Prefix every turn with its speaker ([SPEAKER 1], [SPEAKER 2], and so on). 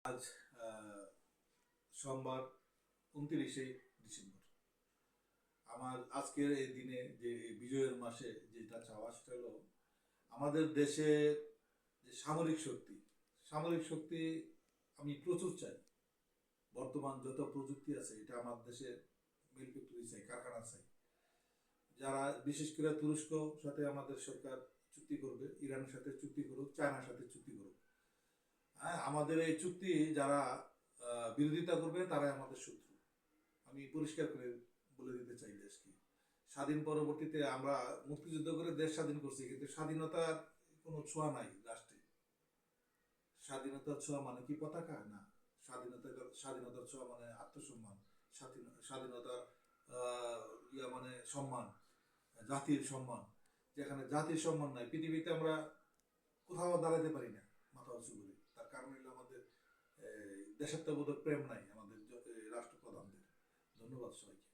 [SPEAKER 1] আজ সোমবার 29শে ডিসেম্বর। আমার আজকের এই দিনে যে বিজয়ের মাসে যেটা চাওয়া সেটা হলো আমাদের দেশে যে সামরিক শক্তি আমি প্রচুর চাই। বর্তমান যত প্রযুক্তি আছে এটা আমার দেশে মিল ফ্যাক্টরি চাই, কারখানা চাই। যারা বিশেষ করে তুরস্ক সাথে আমাদের সরকার চুক্তি করবে, ইরানের সাথে চুক্তি করুক, চায়নার সাথে চুক্তি করুক। হ্যাঁ, আমাদের এই চুক্তি যারা বিরোধিতা করবে তারাই আমাদের শত্রু। আমি পরিষ্কার করে বলে দিতে চাই দেশকে। স্বাধীন পরবর্তীতে আমরা মুক্তিযুদ্ধ করে দেশ স্বাধীন করছি, কিন্তু স্বাধীনতার কোনো ছোঁয়া নাই রাষ্ট্রে। স্বাধীনতার ছোঁয়া মানে কি পতাকা? না। স্বাধীনতার ছোঁয়া মানে আত্মসম্মান। স্বাধীনতার মানে সম্মান, জাতির সম্মান। যেখানে জাতির সম্মান নাই, পৃথিবীতে আমরা কোথাও দাঁড়াতে পারি না মাথা উঁচু করে। তার কারণ হলো আমাদের দেশাত্মবোধক প্রেম নাই আমাদের রাষ্ট্রপ্রধানদের। ধন্যবাদ সবাইকে।